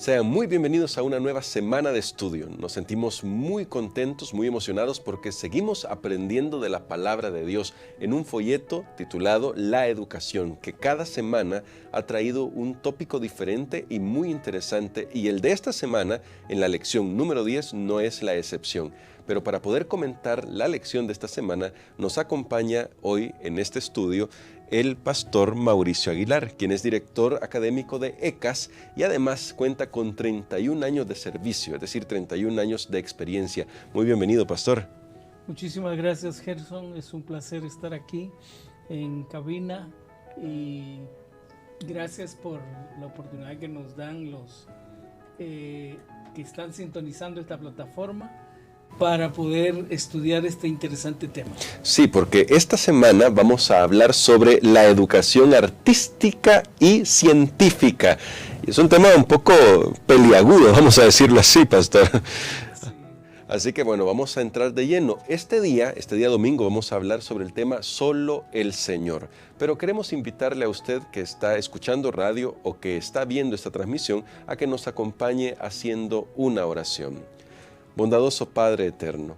Sean muy bienvenidos a una nueva semana de estudio. Nos sentimos muy contentos, muy emocionados porque seguimos aprendiendo de la palabra de Dios en un folleto titulado La Educación, que cada semana ha traído un tópico diferente y muy interesante, y el de esta semana, en la lección número 10, no es la excepción. Pero para poder comentar la lección de esta semana, nos acompaña hoy en este estudio el pastor Mauricio Aguilar, quien es director académico de ECAS y además cuenta con 31 años de servicio, es decir, 31 años de experiencia. Muy bienvenido, pastor. Muchísimas gracias, Gerson. Es un placer estar aquí en cabina y gracias por la oportunidad que nos dan los que están sintonizando esta plataforma para poder estudiar este interesante tema. Sí, porque esta semana vamos a hablar sobre la educación artística y científica. Y es un tema un poco peliagudo, vamos a decirlo así, pastor. Sí. Así que bueno, vamos a entrar de lleno. Este día domingo, vamos a hablar sobre el tema Solo el Señor. Pero queremos invitarle a usted que está escuchando radio o que está viendo esta transmisión a que nos acompañe haciendo una oración. Bondadoso Padre eterno,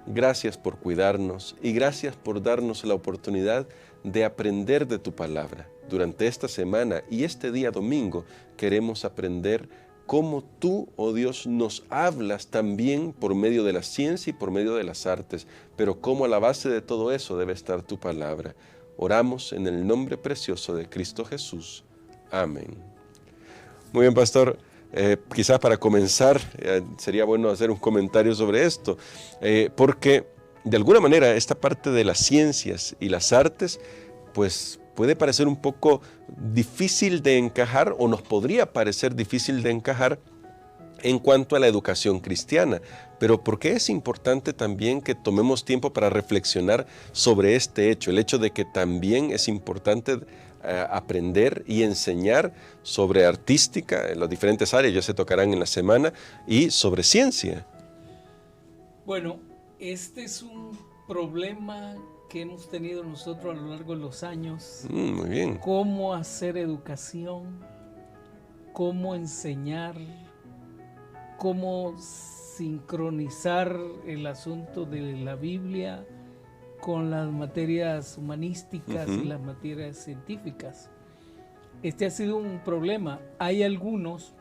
gracias por cuidarnos y gracias por darnos la oportunidad de aprender de tu palabra. Durante esta semana y este día domingo queremos aprender cómo tú, oh Dios, nos hablas también por medio de la ciencia y por medio de las artes, pero cómo a la base de todo eso debe estar tu palabra. Oramos en el nombre precioso de Cristo Jesús. Amén. Muy bien, pastor. Quizás para comenzar sería bueno hacer un comentario sobre esto, porque de alguna manera esta parte de las ciencias y las artes pues puede parecer un poco difícil de encajar, o nos podría parecer difícil de encajar en cuanto a la educación cristiana. Pero ¿por qué es importante también que tomemos tiempo para reflexionar sobre este hecho? El hecho de que también es importante aprender y enseñar sobre artística en las diferentes áreas, ya se tocarán en la semana, y sobre ciencia. Bueno, este es un problema que hemos tenido nosotros a lo largo de los años. Muy bien. Cómo hacer educación, cómo enseñar, cómo sincronizar el asunto de la Biblia con las materias humanísticas y las materias científicas. Este ha sido un problema. Hay algunos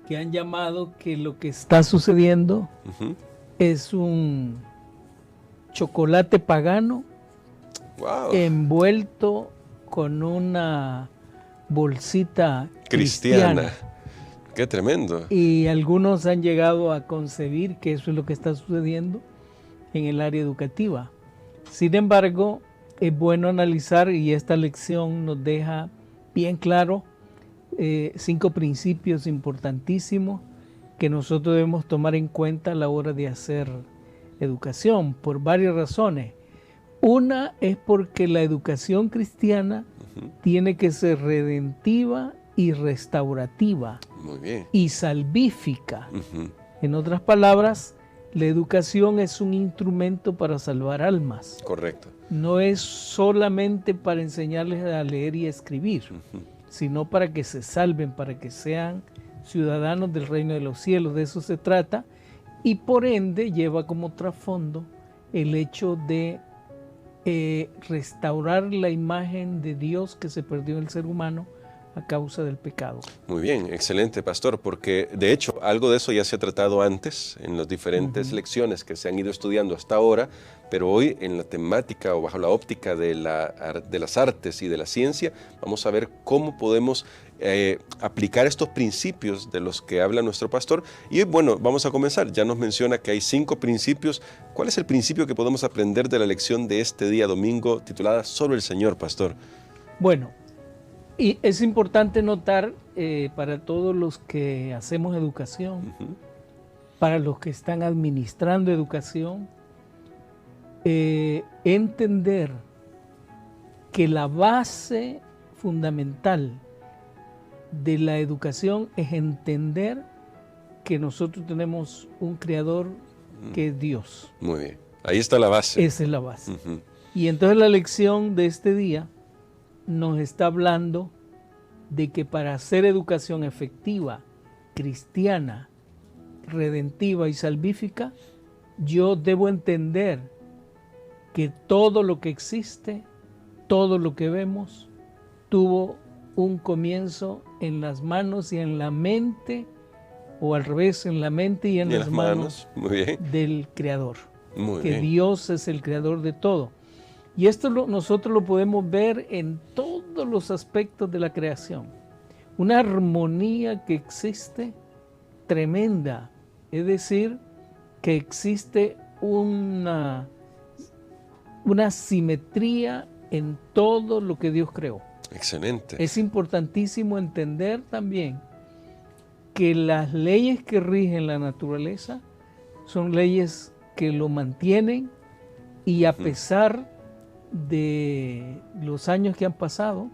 que han llamado que lo que está sucediendo es un chocolate pagano envuelto con una bolsita cristiana. ¡Qué tremendo! Y algunos han llegado a concebir que eso es lo que está sucediendo en el área educativa. Sin embargo, es bueno analizar, y esta lección nos deja bien claro 5 principios importantísimos que nosotros debemos tomar en cuenta a la hora de hacer educación, por varias razones. Una es porque la educación cristiana tiene que ser redentiva y restaurativa. Muy bien. Y salvífica. En otras palabras, la educación es un instrumento para salvar almas. Correcto. No es solamente para enseñarles a leer y a escribir, sino para que se salven, para que sean ciudadanos del reino de los cielos. De eso se trata, y por ende lleva como trasfondo el hecho de restaurar la imagen de Dios que se perdió en el ser humano a causa del pecado. Muy bien, excelente, pastor, porque de hecho algo de eso ya se ha tratado antes en las diferentes lecciones que se han ido estudiando hasta ahora, pero hoy en la temática o bajo la óptica de las artes y de la ciencia vamos a ver cómo podemos aplicar estos principios de los que habla nuestro pastor. Y bueno, vamos a comenzar. Ya nos menciona que hay 5 principios. ¿Cuál es el principio que podemos aprender de la lección de este día domingo titulada Solo el Señor, pastor? Bueno, y es importante notar para todos los que hacemos educación, para los que están administrando educación, entender que la base fundamental de la educación es entender que nosotros tenemos un creador que es Dios. Muy bien, ahí está la base. Esa es la base. Y entonces la lección de este día nos está hablando de que para hacer educación efectiva cristiana, redentiva y salvífica, yo debo entender que todo lo que existe, todo lo que vemos, tuvo un comienzo en las manos y en la mente, o al revés, en la mente y en las manos Muy bien. del Creador. Muy que bien. Dios es el creador de todo. Y esto nosotros lo podemos ver en todos los aspectos de la creación. Una armonía que existe tremenda. Es decir, que existe una simetría en todo lo que Dios creó. Excelente. Es importantísimo entender también que las leyes que rigen la naturaleza son leyes que lo mantienen, y a pesar de los años que han pasado,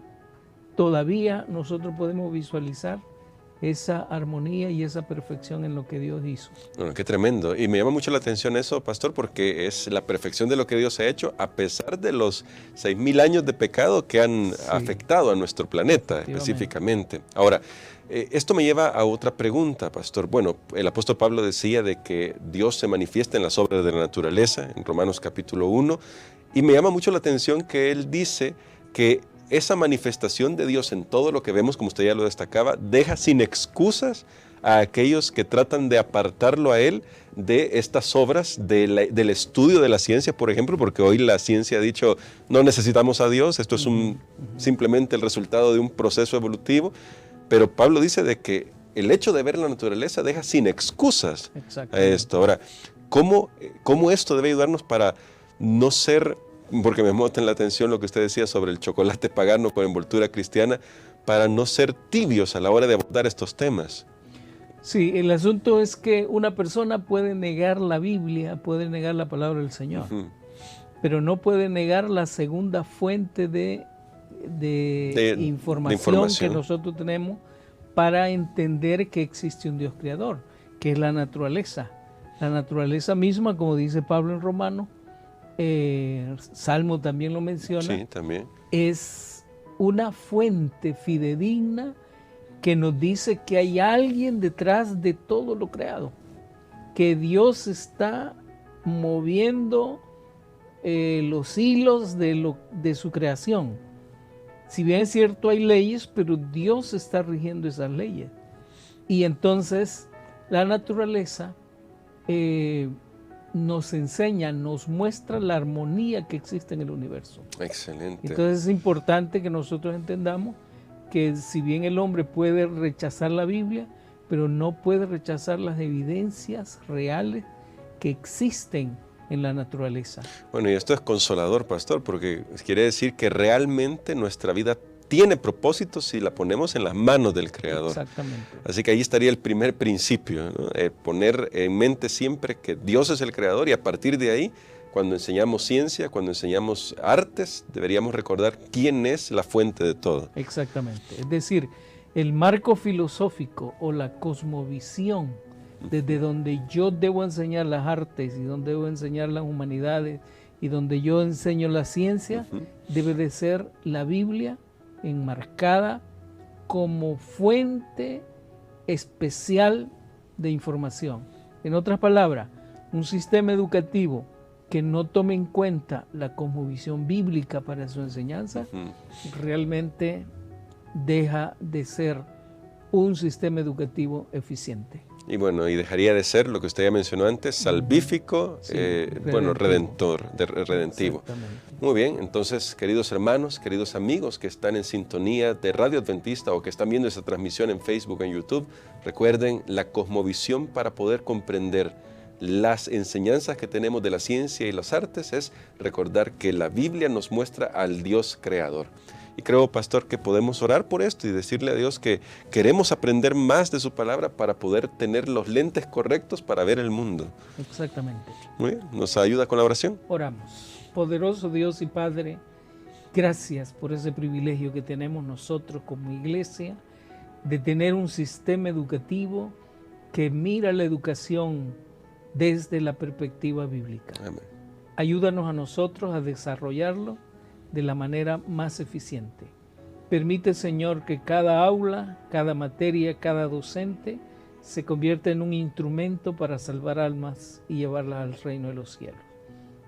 todavía nosotros podemos visualizar esa armonía y esa perfección en lo que Dios hizo. Bueno, qué tremendo. Y me llama mucho la atención eso, pastor, porque es la perfección de lo que Dios ha hecho a pesar de los 6,000 años de pecado que han afectado a nuestro planeta específicamente. Ahora, esto me lleva a otra pregunta, pastor. Bueno, el apóstol Pablo decía de que Dios se manifiesta en las obras de la naturaleza, en Romanos capítulo 1, y me llama mucho la atención que él dice que esa manifestación de Dios en todo lo que vemos, como usted ya lo destacaba, deja sin excusas a aquellos que tratan de apartarlo a él de estas obras, del estudio de la ciencia, por ejemplo, porque hoy la ciencia ha dicho, no necesitamos a Dios, esto es simplemente el resultado de un proceso evolutivo, pero Pablo dice de que el hecho de ver la naturaleza deja sin excusas a esto. Ahora, ¿cómo esto debe ayudarnos para no ser, porque me mota en la atención lo que usted decía sobre el chocolate pagano con envoltura cristiana, para no ser tibios a la hora de abordar estos temas? Sí, el asunto es que una persona puede negar la Biblia, puede negar la palabra del Señor, pero no puede negar la segunda fuente de información que nosotros tenemos para entender que existe un Dios creador, que es la naturaleza. La naturaleza misma, como dice Pablo en Romanos, Salmo también lo menciona, sí, también. Es una fuente fidedigna que nos dice que hay alguien detrás de todo lo creado, que Dios está moviendo los hilos de su creación. Si bien es cierto, hay leyes, pero Dios está rigiendo esas leyes. Y entonces la naturaleza nos enseña, nos muestra la armonía que existe en el universo. Excelente. Entonces es importante que nosotros entendamos que si bien el hombre puede rechazar la Biblia, pero no puede rechazar las evidencias reales que existen en la naturaleza. Bueno, y esto es consolador, pastor, porque quiere decir que realmente nuestra vida tiene propósito si la ponemos en las manos del Creador. Exactamente. Así que ahí estaría el primer principio, ¿no? Poner en mente siempre que Dios es el Creador, y a partir de ahí, cuando enseñamos ciencia, cuando enseñamos artes, deberíamos recordar quién es la fuente de todo. Exactamente. Es decir, el marco filosófico o la cosmovisión desde donde yo debo enseñar las artes y donde debo enseñar las humanidades y donde yo enseño la ciencia, debe de ser la Biblia enmarcada como fuente especial de información. En otras palabras, un sistema educativo que no tome en cuenta la cosmovisión bíblica para su enseñanza, realmente deja de ser un sistema educativo eficiente. Y bueno, y dejaría de ser lo que usted ya mencionó antes, salvífico, redentivo. Muy bien, entonces, queridos hermanos, queridos amigos que están en sintonía de Radio Adventista o que están viendo esta transmisión en Facebook o en YouTube, recuerden la cosmovisión para poder comprender las enseñanzas que tenemos de la ciencia y las artes es recordar que la Biblia nos muestra al Dios creador. Y creo, pastor, que podemos orar por esto y decirle a Dios que queremos aprender más de su palabra para poder tener los lentes correctos para ver el mundo. Exactamente. Muy bien, ¿nos ayuda con la oración? Oramos. Poderoso Dios y Padre, gracias por ese privilegio que tenemos nosotros como iglesia de tener un sistema educativo que mira la educación desde la perspectiva bíblica. Amén. Ayúdanos a nosotros a desarrollarlo de la manera más eficiente. Permite, Señor, que cada aula, cada materia, cada docente se convierta en un instrumento para salvar almas y llevarlas al reino de los cielos.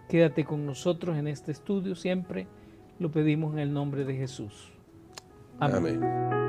Quédate con nosotros en este estudio siempre, lo pedimos en el nombre de Jesús. Amén. Amén.